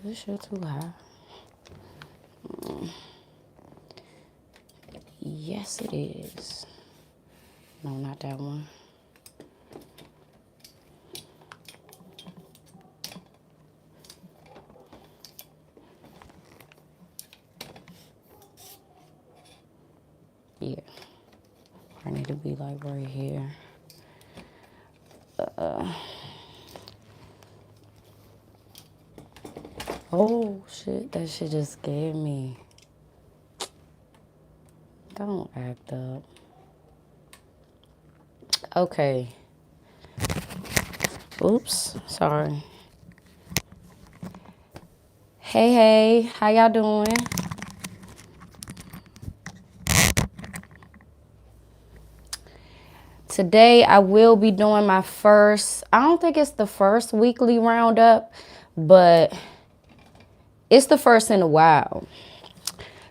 This shit too high. Yes, it is. No, not that one. Yeah. I need to be like right here. Oh, shit. That shit just scared me. Don't act up. Okay. Oops. Sorry. Hey. How y'all doing? Today, I will be doing my first, I don't think it's the first weekly roundup, but it's the first in a while.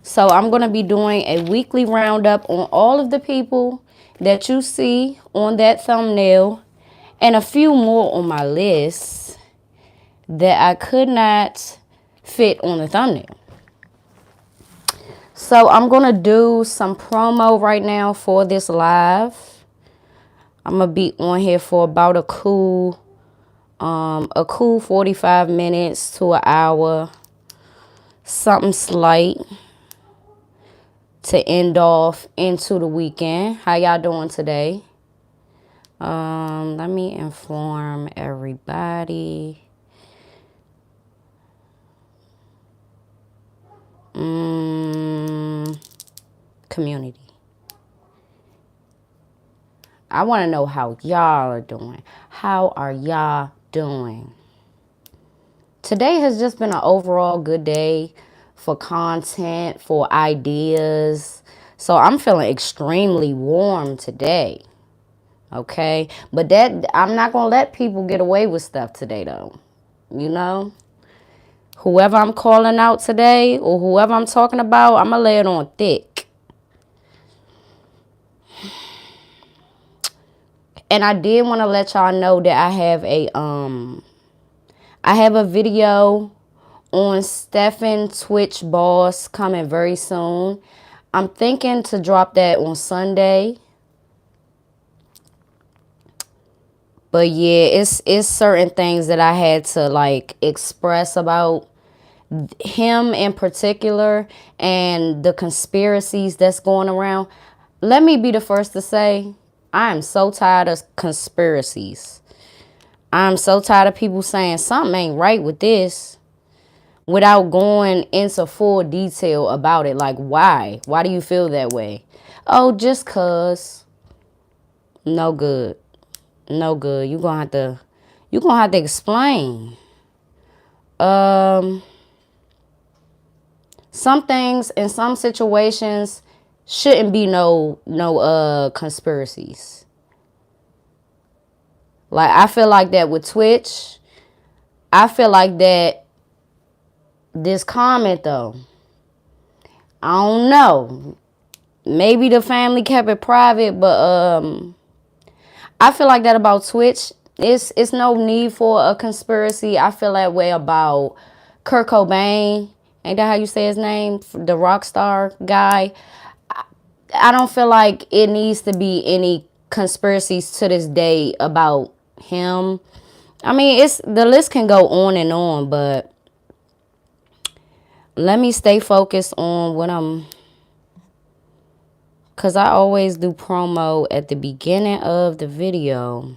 So I'm going to be doing a weekly roundup on all of the people that you see on that thumbnail and a few more on my list that I could not fit on the thumbnail. So I'm going to do some promo right now for this live. I'm going to be on here for about a cool 45 minutes to an hour. Something slight to end off into the weekend. How y'all doing today? Let me inform everybody. Community. I want to know how y'all are doing. How are y'all doing? Today has just been an overall good day for content, for ideas. So I'm feeling extremely warm today. Okay? But that I'm not going to let people get away with stuff today though. You know? Whoever I'm calling out today or whoever I'm talking about, I'm going to lay it on thick. And I did want to let y'all know that I have a video on Stephen Twitch Boss coming very soon. I'm thinking to drop that on Sunday. But yeah, it's certain things that I had to like express about him in particular and the conspiracies that's going around. Let me be the first to say, I am so tired of conspiracies. I'm so tired of people saying something ain't right with this without going into full detail about it. Like, why? Why do you feel that way? Oh, just cause. No good. No good. You're gonna have to explain. Some things in some situations shouldn't be no conspiracies. Like, I feel like that with Twitch. I feel like that this comment though. I don't know. Maybe the family kept it private, but I feel like that about Twitch. It's no need for a conspiracy. I feel that way about Kurt Cobain. Ain't that how you say his name? The rock star guy. I don't feel like it needs to be any conspiracies to this day about him. I mean, the list can go on and on, but let me stay focused on what because I always do promo at the beginning of the video.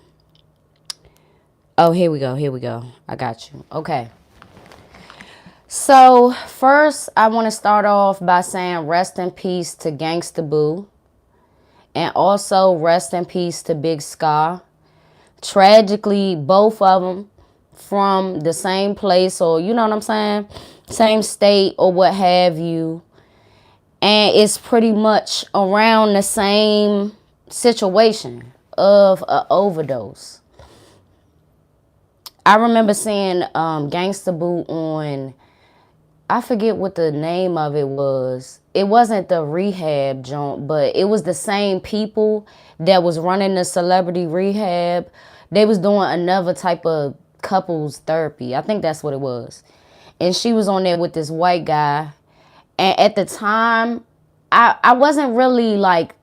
Oh, here we go. I got you. Okay. So, first, I want to start off by saying rest in peace to Gangsta Boo. And also rest in peace to Big Scar. Tragically, both of them from the same place, or you know what I'm saying? Same state or what have you. And it's pretty much around the same situation of an overdose. I remember seeing Gangsta Boo on, I forget what the name of it was. It wasn't the rehab joint, but it was the same people that was running the celebrity rehab. They was doing another type of couples therapy. I think that's what it was. and she was on there with this white guy. And at the time, I wasn't really like,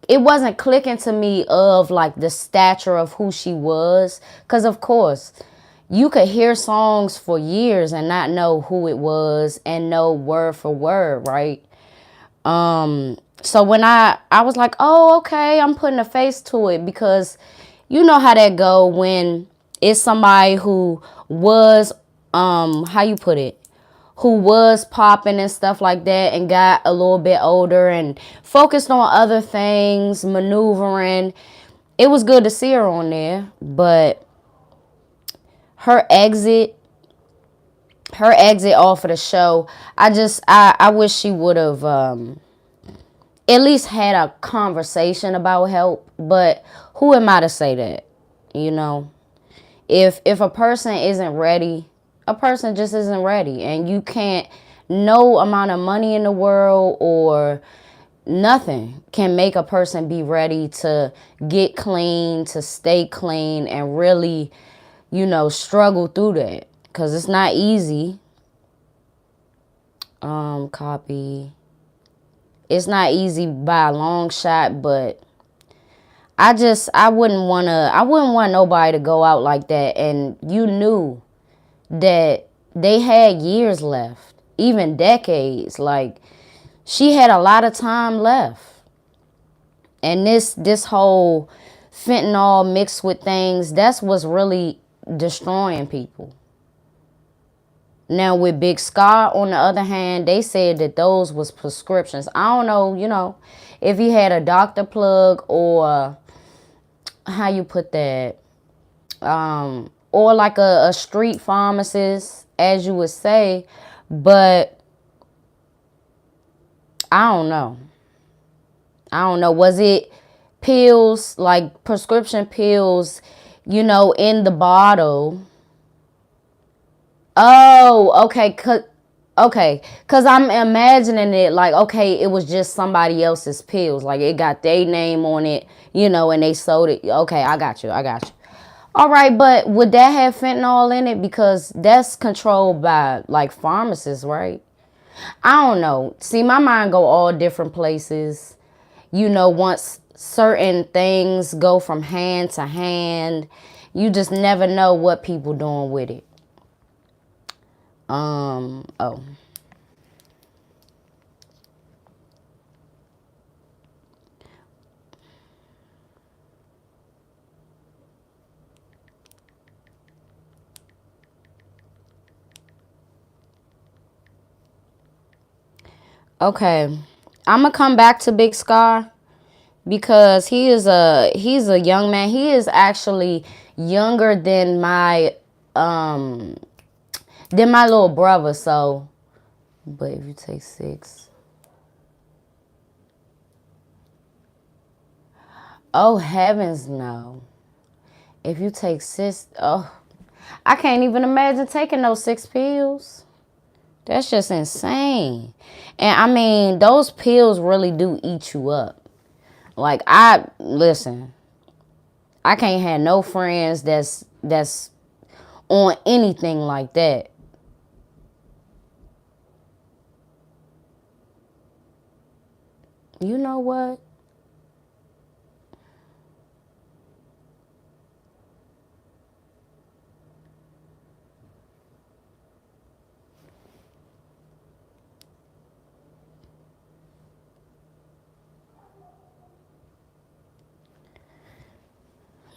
it wasn't clicking to me of like the stature of who she was. Because, of course, you could hear songs for years and not know who it was and know word for word, right? So when I was like, oh, okay, I'm putting a face to it, because you know how that go when it's somebody who was, how you put it, who was popping and stuff like that and got a little bit older and focused on other things, maneuvering. It was good to see her on there, but her exit, off of the show, I wish she would have at least had a conversation about help. But who am I to say that? You know, if a person isn't ready, a person just isn't ready, and you can't. No amount of money in the world or nothing can make a person be ready to get clean, to stay clean, and really, struggle through that, because it's not easy. Copy. It's not easy by a long shot, but I wouldn't want nobody to go out like that, and you knew that they had years left, even decades. Like, she had a lot of time left. And this whole fentanyl mixed with things, that's what's really destroying people. Now with Big Scar, on the other hand, they said that those was prescriptions. I don't know, if he had a doctor plug, or how you put that, or like a street pharmacist, as you would say. But I don't know. Was it pills, like prescription pills, in the bottle? Oh, okay. Cause I'm imagining it like, okay, it was just somebody else's pills. Like, it got their name on it, and they sold it. Okay, I got you. All right, but would that have fentanyl in it? Because that's controlled by, like, pharmacists, right? I don't know. See, my mind go all different places. Once certain things go from hand to hand, you just never know what people doing with it. Oh. Okay. I'm gonna come back to Big Scar, because he's a young man. He is actually younger than my little brother. So, but if you take 6, oh heavens no! If you take 6, oh, I can't even imagine taking those 6 pills. That's just insane. And I mean, those pills really do eat you up. Like, listen, I can't have no friends that's on anything like that. You know what?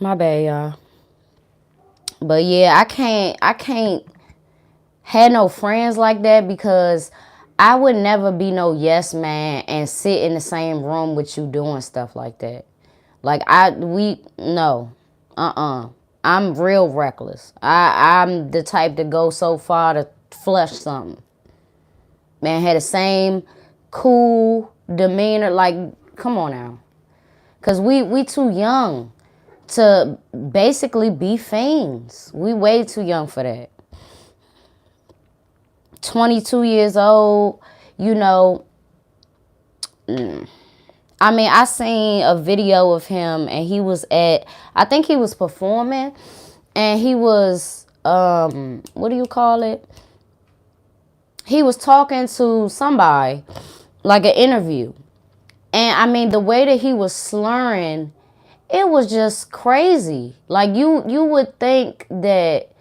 My bad, y'all. But yeah, I can't have no friends like that, because I would never be no yes man and sit in the same room with you doing stuff like that. Like, no. I'm real reckless. I'm the type to go so far to flush something. Man, had the same cool demeanor. Like, come on now. Cause we too young to basically be fiends. We way too young for that. 22 years old, you know. I mean, I seen a video of him, and he was I think he was performing, and he was, what do you call it? he was talking to somebody, like an interview. And I mean, the way that he was slurring, it was just crazy. Like you would think that,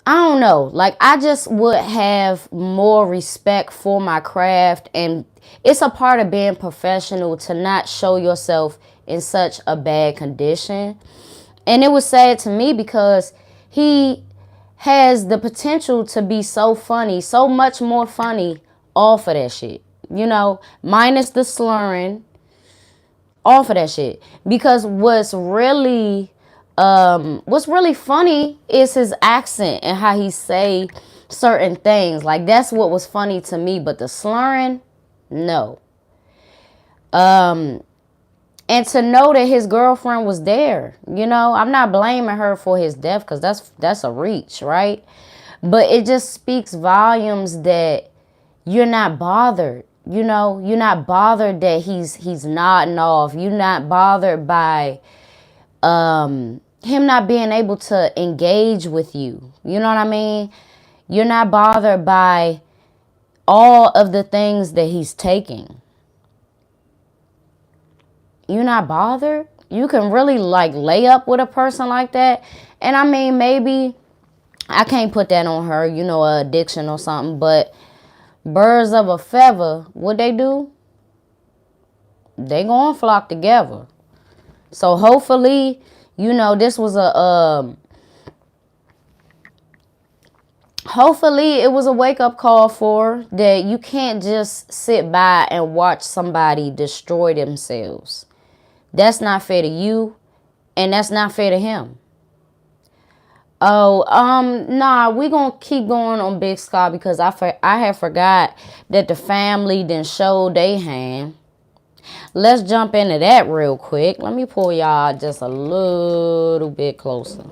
I don't know, like I just would have more respect for my craft, and it's a part of being professional to not show yourself in such a bad condition. And it was sad to me because he has the potential to be so funny, so much more funny off of that shit. You know, minus the slurring, off of that shit. Because what's really funny is his accent and how he say certain things. Like that's what was funny to me, but the slurring, no. And to know that his girlfriend was there, you know, I'm not blaming her for his death because that's a reach, right? But it just speaks volumes that you're not bothered. You know, you're not bothered that he's nodding off. You're not bothered by him not being able to engage with you. You know what I mean? You're not bothered by all of the things that he's taking. You're not bothered. You can really like lay up with a person like that. And I mean, maybe I can't put that on her, you know, addiction or something, but birds of a feather, what they do? They gonna flock together. So hopefully, you know, this was hopefully it was a wake-up call for that you can't just sit by and watch somebody destroy themselves. That's not fair to you, and that's not fair to him. Oh, nah, we gonna keep going on Big Sky because I had forgot that the family then showed they hand. Let's jump into that real quick. Let me pull y'all just a little bit closer.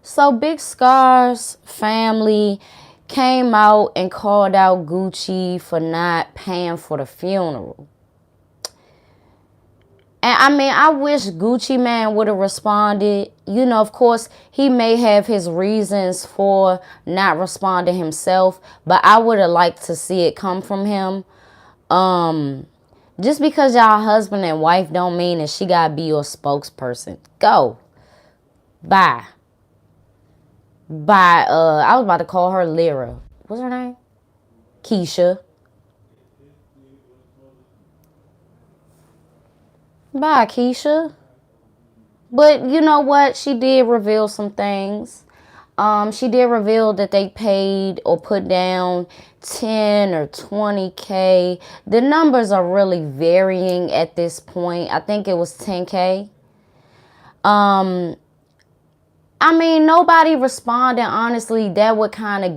So Big Scar's family came out and called out Gucci for not paying for the funeral. And I mean, I wish Gucci Mane would have responded. You know, of course, he may have his reasons for not responding himself, but I would have liked to see it come from him. Just because y'all husband and wife don't mean that she gotta be your spokesperson. Go. Bye. Bye. I was about to call her Lyra. What's her name? Keisha. Bye, Keisha. But you know what? She did reveal some things. She did reveal that they paid or put down 10 or 20K. The numbers are really varying at this point. I think it was 10K. I mean, nobody responded. Honestly, that would kind of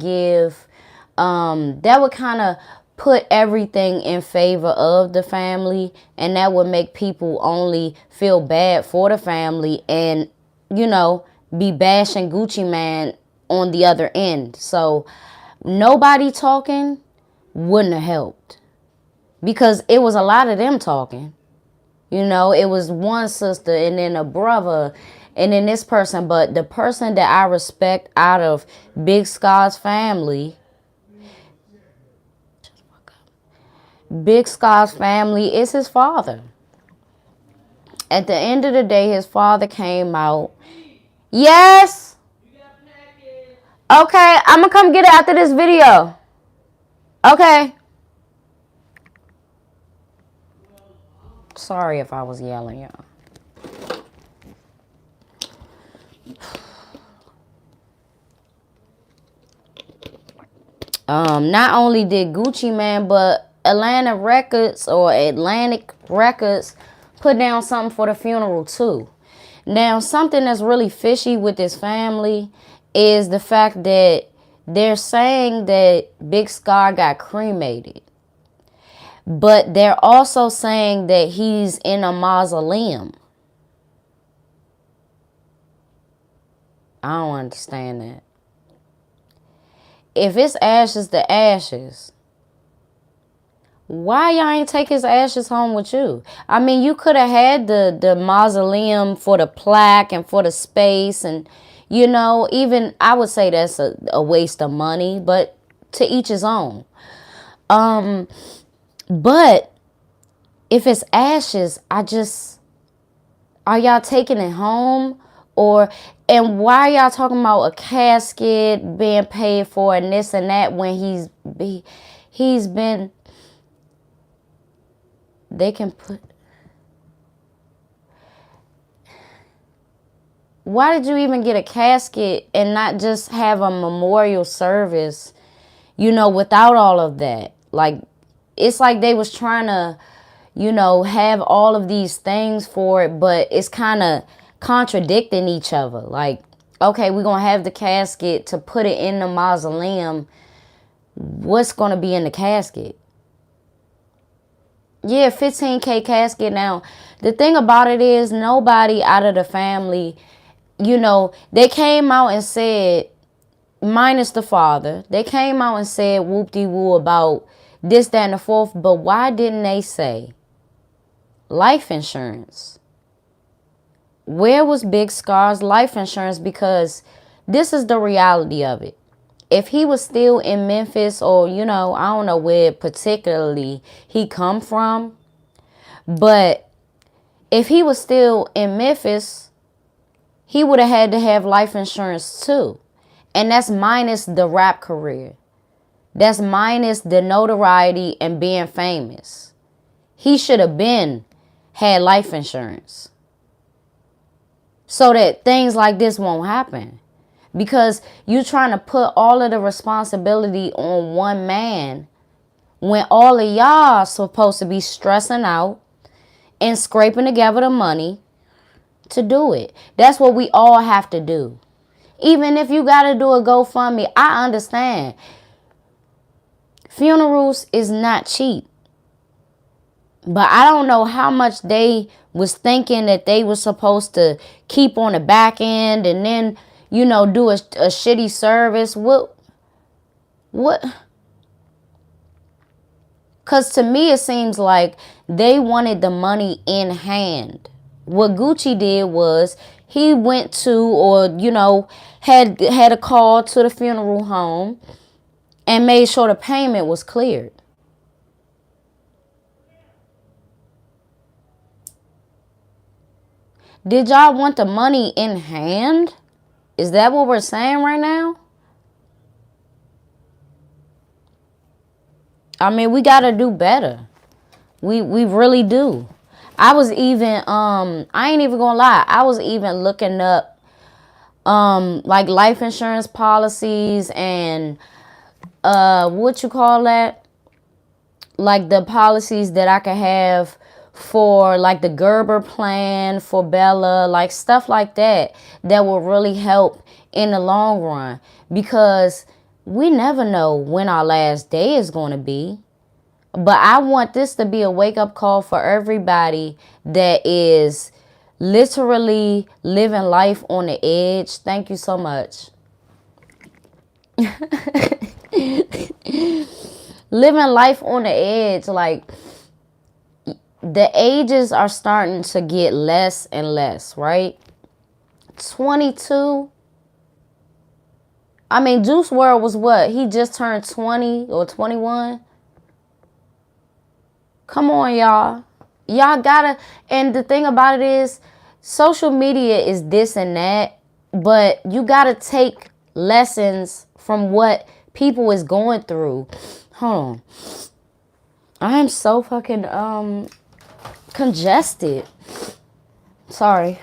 put everything in favor of the family, and that would make people only feel bad for the family and, you know, be bashing Gucci Mane on the other end. So nobody talking wouldn't have helped because it was a lot of them talking. You know, it was one sister and then a brother and then this person. But the person that I respect out of Big Scott's family, is his father. At the end of the day, his father came out. Yes. Okay, I'm going to come get it after this video. Okay. Sorry if I was yelling, y'all. Not only did Gucci Mane, but Atlantic Records put down something for the funeral too. Now, something that's really fishy with this family is the fact that they're saying that Big Scar got cremated. But they're also saying that he's in a mausoleum. I don't understand that. If it's ashes to ashes, Why y'all ain't take his ashes home with you? I mean, you could have had the mausoleum for the plaque and for the space, and even I would say that's a waste of money, but to each his own. But if it's ashes, are y'all taking it home? And why are y'all talking about a casket being paid for and this and that when he's been, they can put, why did you even get a casket and not just have a memorial service, without all of that? Like, it's like they was trying to, have all of these things for it, but it's kind of contradicting each other. Like, okay, we're going to have the casket to put it in the mausoleum. What's going to be in the casket? Yeah, $15K casket. Now, the thing about it is nobody out of the family, they came out and said, minus the father, they came out and said whoop-de-woo about this, that, and the fourth, but why didn't they say life insurance? Where was Big Scar's life insurance? Because this is the reality of it. If he was still in Memphis, or, I don't know where particularly he come from, but if he was still in Memphis, he would have had to have life insurance too. And that's minus the rap career. That's minus the notoriety and being famous. He should have had life insurance so that things like this won't happen. Because you trying to put all of the responsibility on one man when all of y'all supposed to be stressing out and scraping together the money to do it. That's what we all have to do. Even if you got to do a GoFundMe, I understand. Funerals is not cheap. But I don't know how much they was thinking that they were supposed to keep on the back end and then, do a shitty service. What? Because to me, it seems like they wanted the money in hand. What Gucci did was he went to, or, had a call to the funeral home and made sure the payment was cleared. Did y'all want the money in hand? Is that what we're saying right now? I mean, we got to do better. We really do. I was even, I ain't even gonna lie, I was even looking up, like life insurance policies and, what you call that? Like the policies that I could have for like the Gerber plan for Bella, like stuff like that will really help in the long run, because we never know when our last day is going to be. But I want this to be a wake-up call for everybody that is literally living life on the edge. Thank you so much. Living life on the edge, like the ages are starting to get less and less, right? 22. I mean, Juice WRLD was what? He just turned 20 or 21. Come on, y'all. Y'all gotta, and the thing about it is, social media is this and that, but you gotta take lessons from what people is going through. Hold on. I am so fucking, congested. Sorry.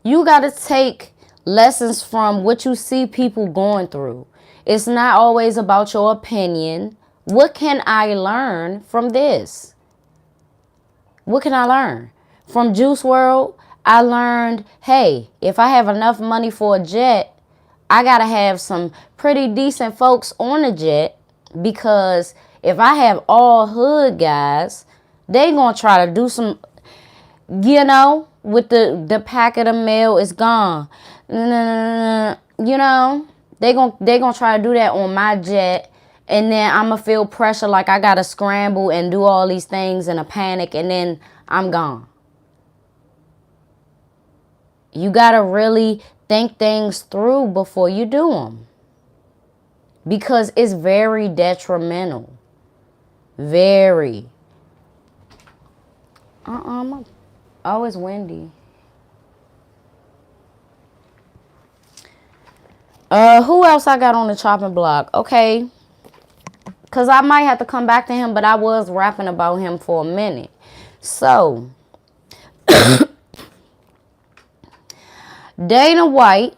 You gotta take lessons from what you see people going through. It's not always about your opinion. What can I learn from this? What can I learn? From Juice WRLD, I learned, hey, if I have enough money for a jet, I gotta have some pretty decent folks on the jet, because if I have all hood guys, they gonna try to do some, with the pack of the mail is gone. They They gonna try to do that on my jet. And then I'm going to feel pressure like I got to scramble and do all these things in a panic. And then I'm gone. You got to really think things through before you do them. Because it's very detrimental. Very. Oh, it's windy. Who else I got on the chopping block? Okay. Because I might have to come back to him, but I was rapping about him for a minute. So, Dana White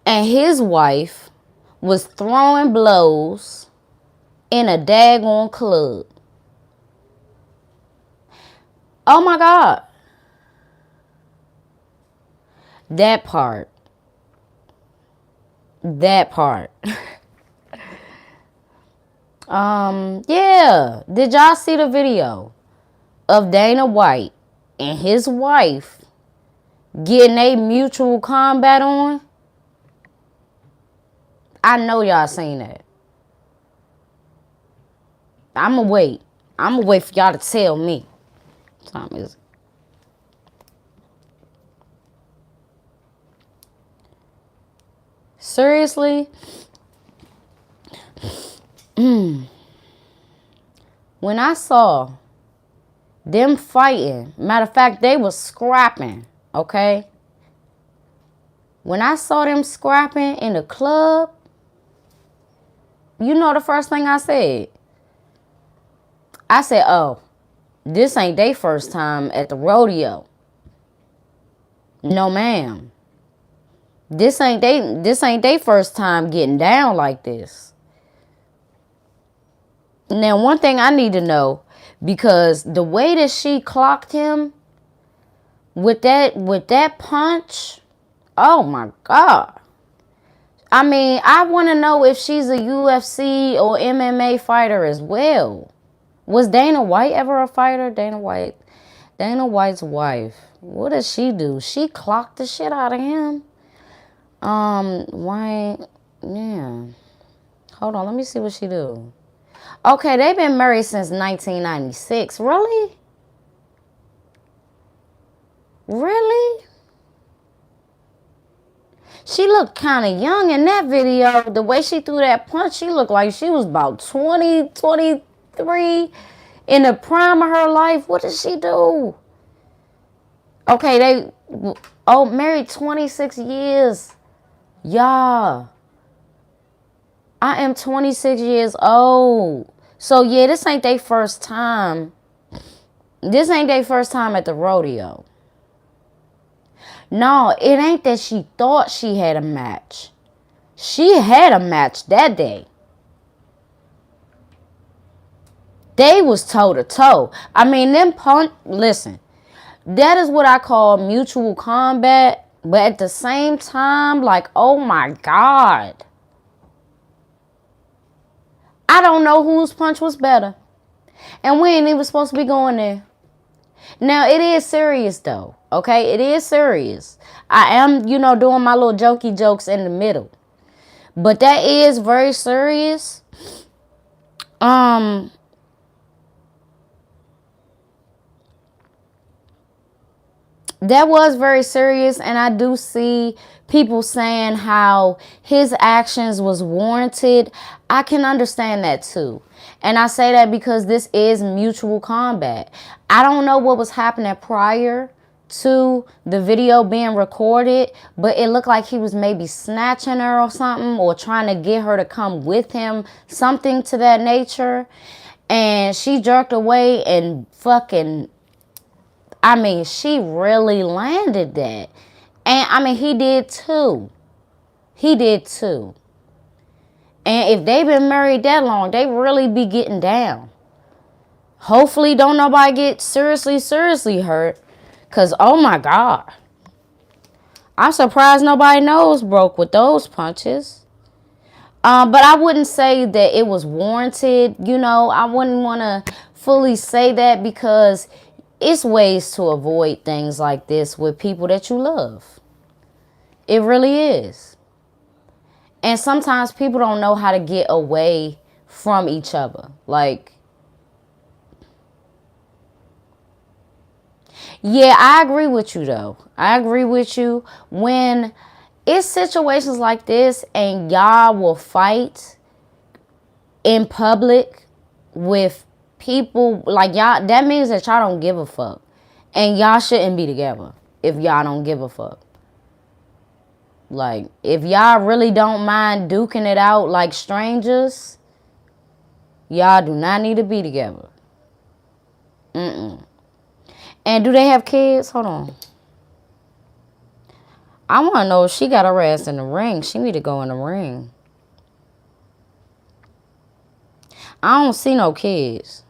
and his wife was throwing blows in a daggone club. Oh my God. That part. Yeah. Did y'all see the video of Dana White and his wife getting a mutual combat on? I know y'all seen that. I'ma wait for y'all to tell me. What time is it? Seriously? When I saw them fighting, matter of fact, they was scrapping, okay? When I saw them scrapping in the club, you know the first thing I said? I said, oh, this ain't their first time at the rodeo. No, ma'am. This ain't they first time getting down like this. Now, one thing I need to know, because the way that she clocked him with that punch, oh my God. I mean, I want to know if she's a UFC or MMA fighter as well. Was Dana White ever a fighter? Dana White's wife. What does she do? She clocked the shit out of him. Why? Yeah. Hold on, let me see what she do. Okay, they've been married since 1996. Really? Really? She looked kind of young in that video. The way she threw that punch, she looked like she was about 20, 23 in the prime of her life. What did she do? Okay, married 26 years. Yeah. I am 26 years old. So, yeah, this ain't their first time. This ain't their first time at the rodeo. No, it ain't that she thought she had a match. She had a match that day. They was toe to toe. I mean, listen, that is what I call mutual combat. But at the same time, like, oh my God. I don't know whose punch was better. And we ain't even supposed to be going there. Now, it is serious, though. Okay? It is serious. I am, doing my little jokey jokes in the middle. But that is very serious. That was very serious, and I do see people saying how his actions was warranted. I can understand that too. And I say that because this is mutual combat. I don't know what was happening prior to the video being recorded, but it looked like he was maybe snatching her or something, or trying to get her to come with him, something to that nature. And she jerked away and she really landed that. And he did too. And if they've been married that long, they really be getting down. Hopefully don't nobody get seriously hurt. Because, oh my God. I'm surprised nobody nose broke with those punches. But I wouldn't say that it was warranted. I wouldn't want to fully say that, because it's ways to avoid things like this with people that you love. It really is. And sometimes people don't know how to get away from each other. Like, yeah, I agree with you though. I agree with you. When it's situations like this and y'all will fight in public with people, like y'all, that means that y'all don't give a fuck. And y'all shouldn't be together if y'all don't give a fuck. Like, if y'all really don't mind duking it out like strangers, y'all do not need to be together. And do they have kids? Hold on. I want to know if she got her ass in the ring. She need to go in the ring. I don't see no kids.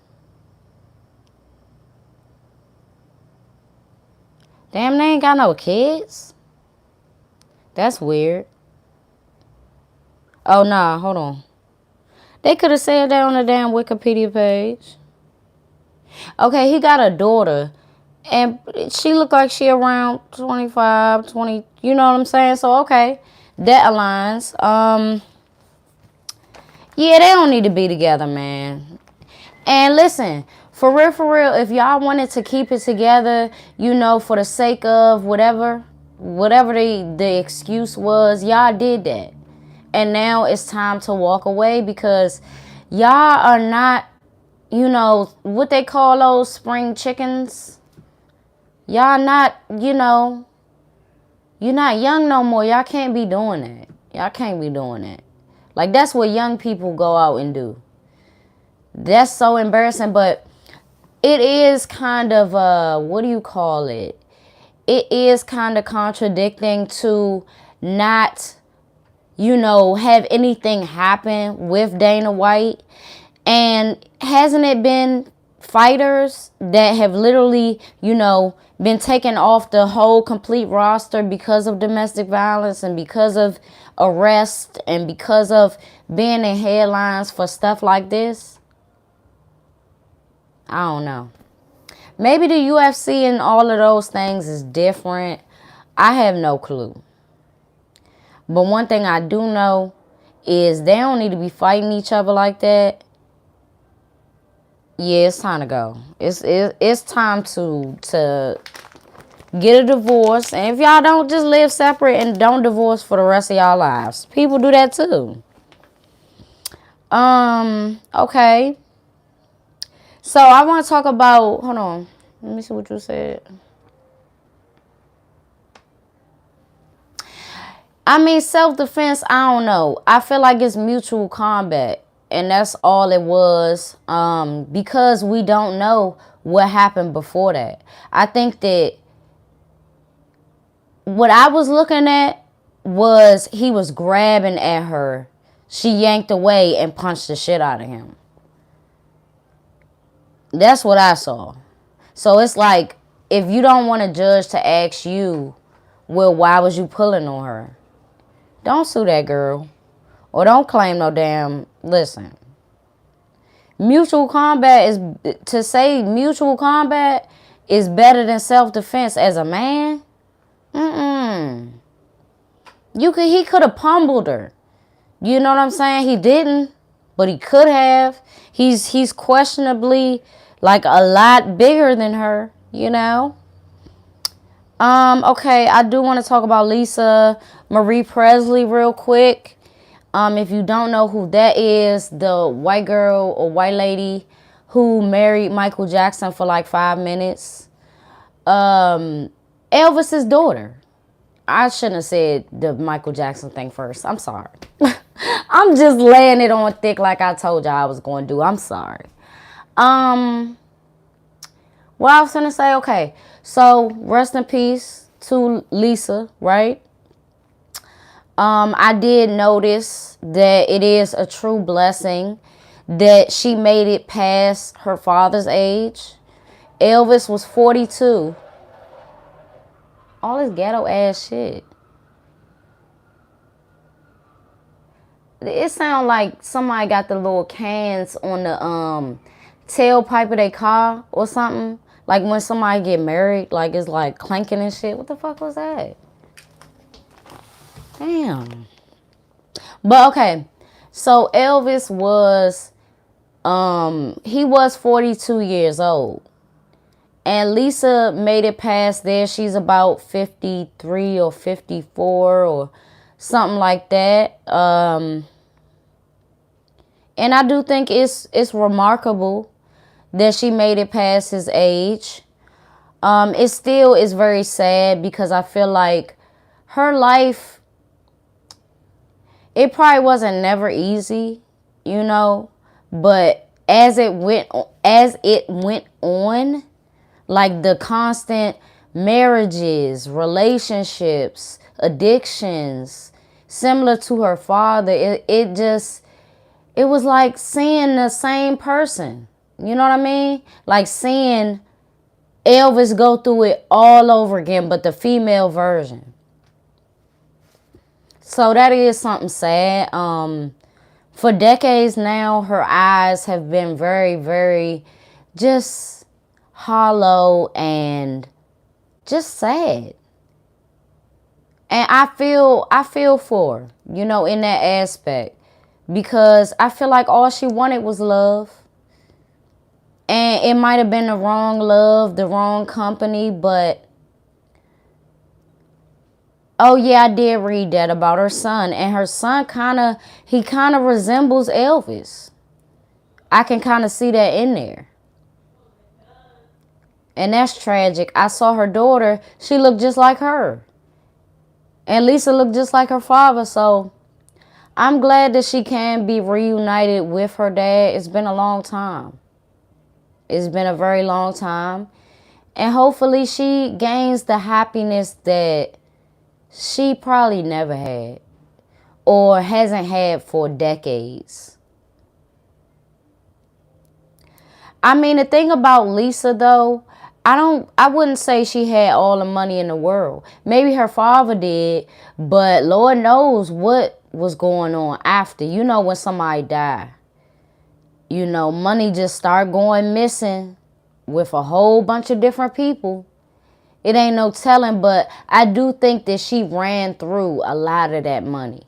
Damn, they ain't got no kids? That's weird. Oh, nah, hold on. They could have said that on the damn Wikipedia page. Okay, he got a daughter. And she looked like she around 25, 20. You know what I'm saying? So, okay. That aligns. Yeah, they don't need to be together, man. And listen, for real, if y'all wanted to keep it together, you know, for the sake of whatever the excuse was, y'all did that. And now it's time to walk away because y'all are not, you know, what they call those spring chickens. Y'all not, you know, you're not young no more. Y'all can't be doing that. Y'all can't be doing that. Like, that's what young people go out and do. That's so embarrassing, but it is kind of, what do you call it? It is kind of contradicting to not, you know, have anything happen with Dana White. And hasn't it been fighters that have literally, you know, been taken off the whole complete roster because of domestic violence and because of arrest and because of being in headlines for stuff like this? I don't know. Maybe the UFC and all of those things is different. I have no clue. But one thing I do know is they don't need to be fighting each other like that. Yeah, it's time to go. It's time to get a divorce. And if y'all don't, just live separate and don't divorce for the rest of y'all lives. People do that too. Okay. So I want to talk about, hold on. Let me see what you said. I mean, self-defense, I don't know. I feel like it's mutual combat. And that's all it was. Because we don't know what happened before that. I think that what I was looking at was he was grabbing at her. She yanked away and punched the shit out of him. That's what I saw. So it's like, if you don't want a judge to ask you, well, why was you pulling on her? Don't sue that girl. Or don't claim no damn, listen. Mutual combat is, to say mutual combat is better than self-defense as a man? He could have pummeled her. You know what I'm saying? He didn't, but he could have. He's questionably like a lot bigger than her, you know? Okay, I do want to talk about Lisa Marie Presley real quick. If you don't know who that is, the white girl or white lady who married Michael Jackson for like 5 minutes. Elvis's daughter. I shouldn't have said the Michael Jackson thing first. I'm sorry. I'm just laying it on thick like I told y'all I was going to do. I'm sorry. What I was going to say, okay. So, rest in peace to Lisa, right? I did notice that it is a true blessing that she made it past her father's age. Elvis was 42. All this ghetto ass shit. It sounds like somebody got the little cans on the tailpipe of their car or something. Like when somebody get married, like it's like clanking and shit. What the fuck was that? Damn. But okay, so Elvis was he was 42 years old. And Lisa made it past there. She's about 53 or 54 or something like that. And I do think it's remarkable that she made it past his age. It still is very sad because I feel like her life, it probably wasn't never easy, you know, but as it went on, like the constant marriages, relationships, addictions, similar to her father, it was like seeing the same person. You know what I mean? Like seeing Elvis go through it all over again, but the female version. So that is something sad. For decades now, her eyes have been very, very just hollow and just sad. And I feel for her, you know, in that aspect. Because I feel like all she wanted was love. And it might have been the wrong love, the wrong company, but oh yeah, I did read that about her son. And her son he kind of resembles Elvis. I can kind of see that in there. And that's tragic. I saw her daughter. She looked just like her. And Lisa looked just like her father. So I'm glad that she can be reunited with her dad. It's been a long time. It's been a very long time. And hopefully she gains the happiness that she probably never had or hasn't had for decades. I mean, the thing about Lisa though, I wouldn't say she had all the money in the world. Maybe her father did, but Lord knows what was going on after. You know, when somebody died, you know, money just start going missing with a whole bunch of different people. It ain't no telling, but I do think that she ran through a lot of that money.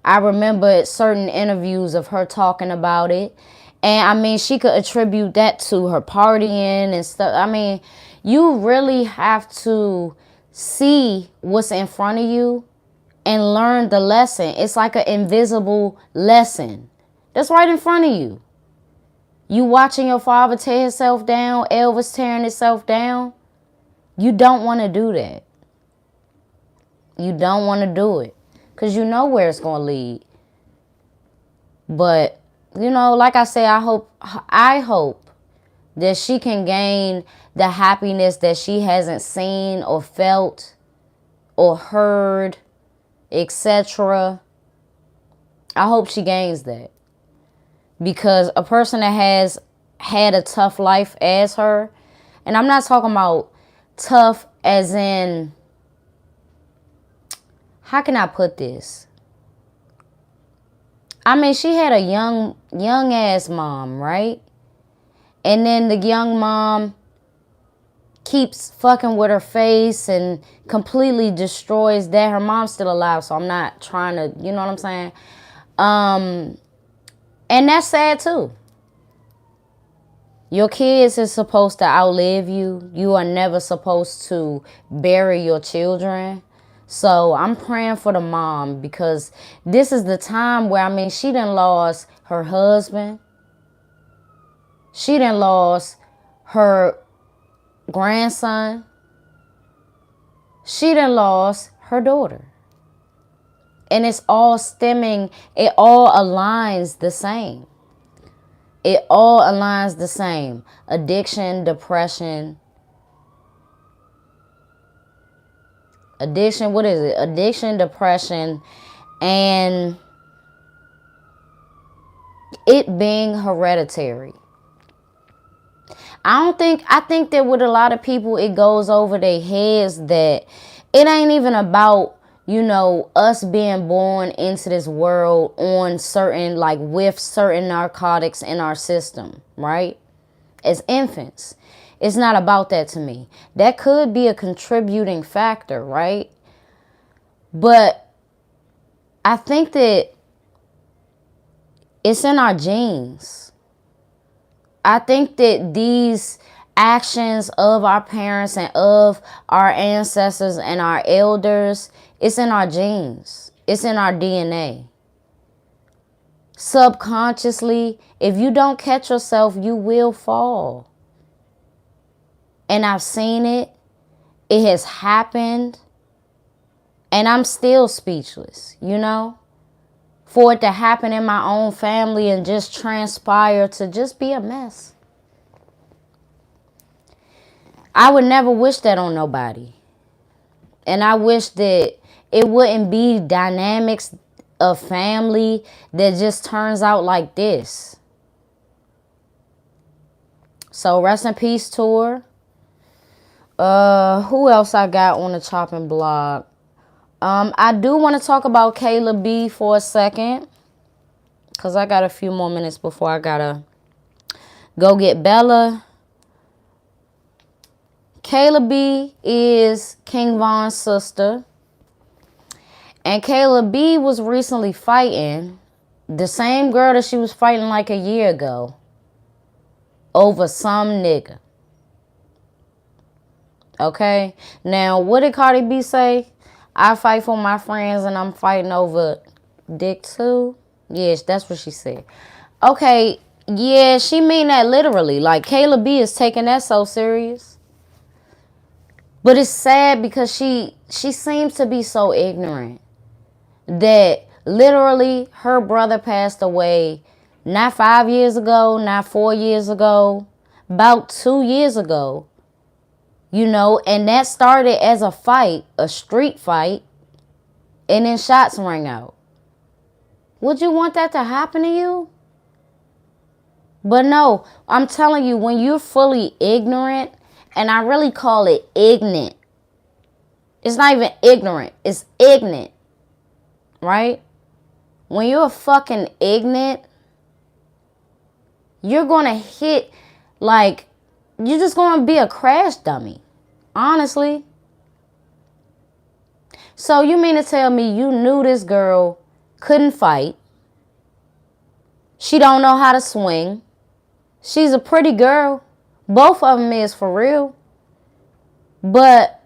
I remember certain interviews of her talking about it. And I mean, she could attribute that to her partying and stuff. I mean, you really have to see what's in front of you and learn the lesson. It's like an invisible lesson that's right in front of you. You watching your father tear himself down, Elvis tearing himself down. You don't want to do that. You don't want to do it because you know where it's going to lead. But, you know, like I say, I hope that she can gain the happiness that she hasn't seen or felt or heard, etc. I hope she gains that. Because a person that has had a tough life as her, and I'm not talking about tough as in, how can I put this? I mean, she had a young ass mom, right? And then the young mom keeps fucking with her face and completely destroys that. Her mom's still alive, so I'm not trying to, you know what I'm saying? And that's sad too. Your kids is supposed to outlive you. You are never supposed to bury your children. So I'm praying for the mom because this is the time where, I mean, she done lost her husband. She done lost her grandson. She done lost her daughter. And it's all stemming, it all aligns the same. It all aligns the same. Addiction, depression. Addiction, what is it? Addiction, depression, and it being hereditary. I think that with a lot of people, it goes over their heads that it ain't even about, you know, us being born into this world on certain, like with certain narcotics in our system, right? As infants. It's not about that to me. That could be a contributing factor, right? But I think that it's in our genes. I think that these actions of our parents and of our ancestors and our elders, it's in our genes. It's in our DNA. Subconsciously, if you don't catch yourself, you will fall. And I've seen it. It has happened. And I'm still speechless, you know? For it to happen in my own family and just transpire to just be a mess. I would never wish that on nobody. And I wish that it wouldn't be dynamics of family that just turns out like this. So rest in peace, Tour. Who else I got on the chopping block? I do want to talk about Kayla B for a second, because I got a few more minutes before I gotta go get Bella. Kayla B is King Von's sister. And Kayla B was recently fighting the same girl that she was fighting like a year ago over some nigga. Okay? Now, what did Cardi B say? I fight for my friends and I'm fighting over dick too? Yes, that's what she said. Okay, yeah, she mean that literally. Like, Kayla B is taking that so serious. But it's sad because she seems to be so ignorant that literally her brother passed away not 5 years ago, not 4 years ago, about 2 years ago. You know, and that started as a fight, a street fight, and then shots rang out. Would you want that to happen to you? But no, I'm telling you, when you're fully ignorant, and I really call it ignorant. It's not even ignorant. It's ignorant. Right? When you're fucking ignorant, you're going to hit, like, you're just going to be a crash dummy. Honestly. So you mean to tell me you knew this girl couldn't fight? She don't know how to swing. She's a pretty girl. Both of them is, for real. But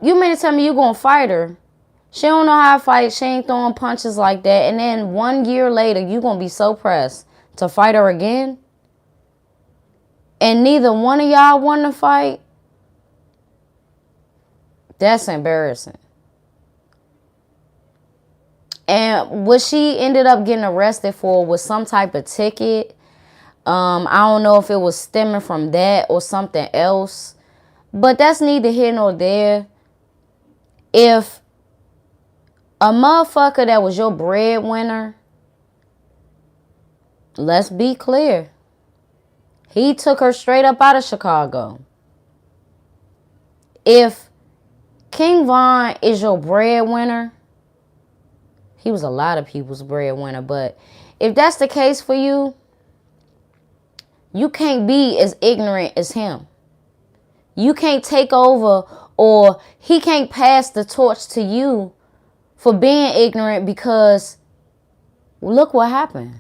you mean to tell me you gonna fight her? She don't know how to fight. She ain't throwing punches like that. And then 1 year later, you gonna be so pressed to fight her again? And neither one of y'all want to fight? That's embarrassing. And what she ended up getting arrested for was some type of ticket. I don't know if it was stemming from that or something else. But that's neither here nor there. If a motherfucker that was your breadwinner, let's be clear, he took her straight up out of Chicago. If King Von is your breadwinner, he was a lot of people's breadwinner, but if that's the case for you, you can't be as ignorant as him. You can't take over, or he can't pass the torch to you for being ignorant, because look what happened.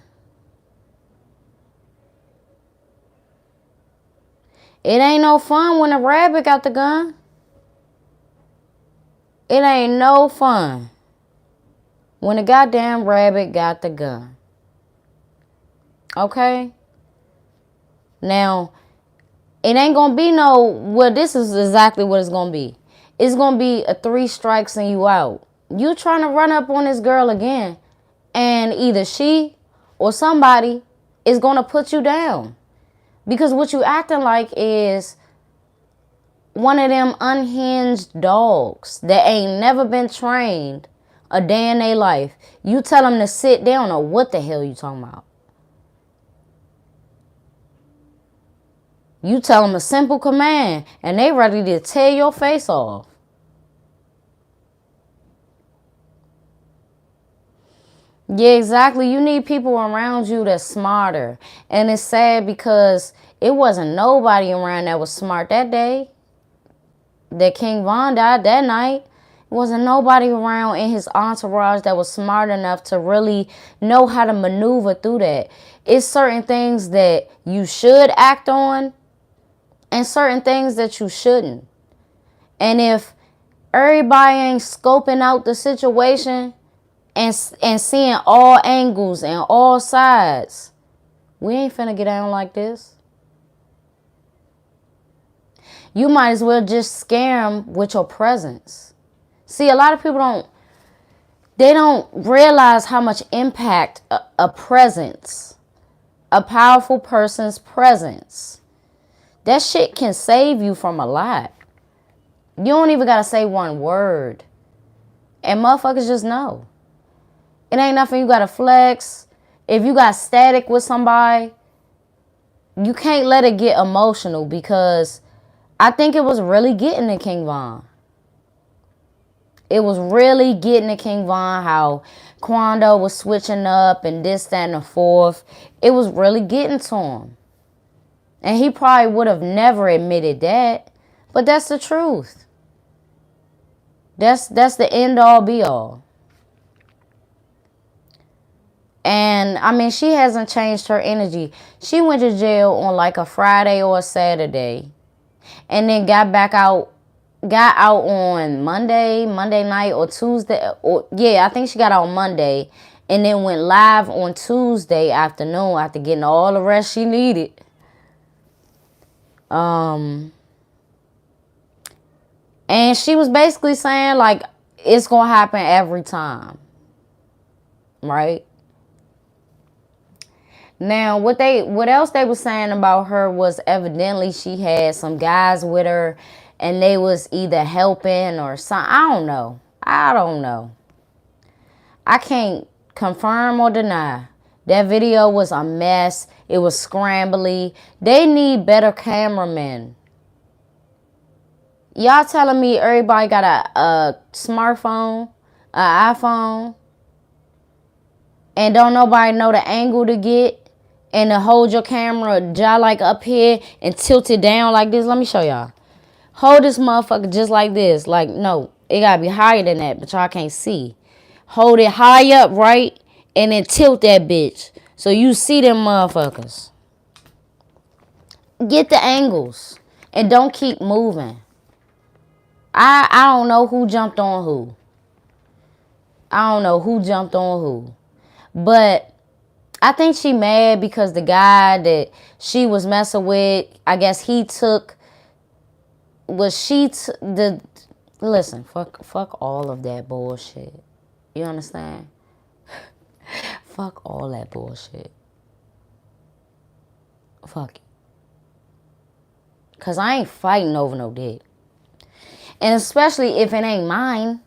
It ain't no fun when a rabbit got the gun. It ain't no fun when a goddamn rabbit got the gun. Okay? Now, it ain't gonna be no, well, this is exactly what it's gonna be. It's gonna be a 3 strikes and you out. You trying to run up on this girl again, and either she or somebody is gonna put you down. Because what you acting like is one of them unhinged dogs that ain't never been trained a day in their life. You tell them to sit down, or what the hell you talking about? You tell them a simple command, and they ready to tear your face off. Yeah, exactly. You need people around you that's smarter. And it's sad because it wasn't nobody around that was smart that day. That King Von died that night. Wasn't nobody around in his entourage that was smart enough to really know how to maneuver through that. It's certain things that you should act on and certain things that you shouldn't. And if everybody ain't scoping out the situation and seeing all angles and all sides, we ain't finna get down like this. You might as well just scare them with your presence. See, a lot of people don't realize how much impact a presence, a powerful person's presence, that shit can save you from a lot. You don't even gotta say one word. And motherfuckers just know. It ain't nothing you gotta flex. If you got static with somebody, you can't let it get emotional, because I think it was really getting to King Von. It was really getting to King Von how Quando was switching up and this, that, and the fourth. It was really getting to him. And he probably would have never admitted that. But that's the truth. That's the end all be all. And I mean, she hasn't changed her energy. She went to jail on like a Friday or a Saturday. And then got out on Monday night or Tuesday. I think she got out on Monday. And then went live on Tuesday afternoon after getting all the rest she needed. And she was basically saying, like, it's going to happen every time. Right? Now, what else they were saying about her was evidently she had some guys with her and they was either helping or something. I don't know. I can't confirm or deny. That video was a mess. It was scrambly. They need better cameramen. Y'all telling me everybody got a smartphone, an iPhone, and don't nobody know the angle to get and to hold your camera jaw like up here and tilt it down like this? Let me show y'all. Hold this motherfucker just like this. Like, no, it gotta be higher than that, but y'all can't see. Hold it high up, right? And then tilt that bitch so you see them motherfuckers. Get the angles and don't keep moving. I don't know who jumped on who. But I think she mad because the guy that she was messing with, I guess he took, listen, fuck all of that bullshit. You understand? Fuck all that bullshit. Fuck it. Because I ain't fighting over no dick. And especially if it ain't mine,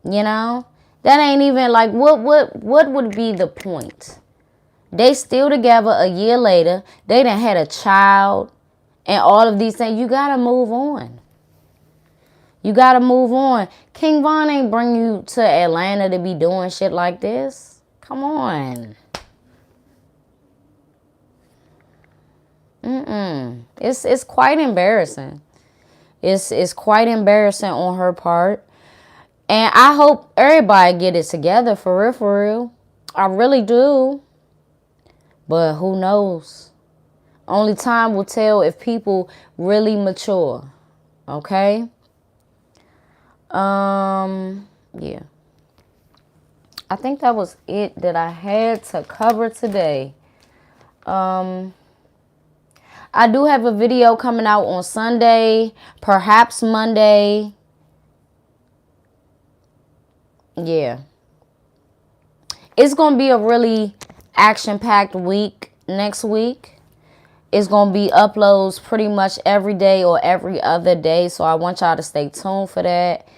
you know? That ain't even like, what would be the point? They still together a year later. They done had a child and all of these things. You gotta move on. King Von ain't bring you to Atlanta to be doing shit like this. Come on. It's quite embarrassing. It's quite embarrassing on her part. And I hope everybody get it together for real. I really do. But who knows? Only time will tell if people really mature. Okay? Yeah. I think that was it that I had to cover today. I do have a video coming out on Sunday, perhaps Monday. Yeah. It's going to be a really action-packed week next week. It's going to be uploads pretty much every day or every other day. So I want y'all to stay tuned for that.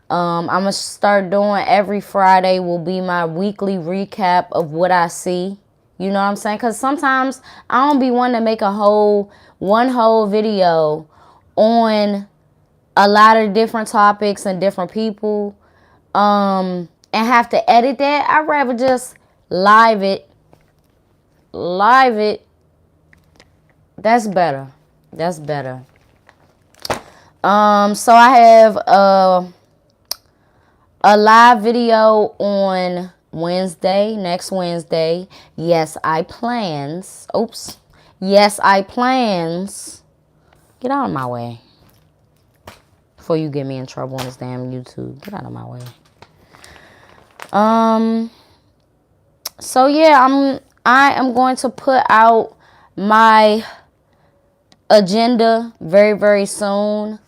I'm going to start doing every Friday will be my weekly recap of what I see. You know what I'm saying? Because sometimes I don't be wanting to make one whole video on a lot of different topics and different people. And have to edit that. I'd rather just live it. That's better. So I have a live video on Wednesday, next Wednesday. Yes, I plans. Oops. Yes, I plans. Get out of my way. Before you get me in trouble on this damn YouTube. Get out of my way. So yeah, I am going to put out my agenda very, very soon,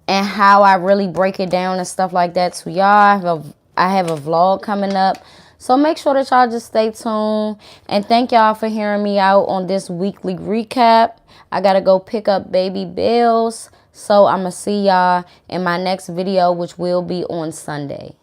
and how I really break it down and stuff like that to y'all. I have a vlog coming up. So make sure that y'all just stay tuned. And thank y'all for hearing me out on this weekly recap. I got to go pick up baby Bills. So I'm going to see y'all in my next video, which will be on Sunday.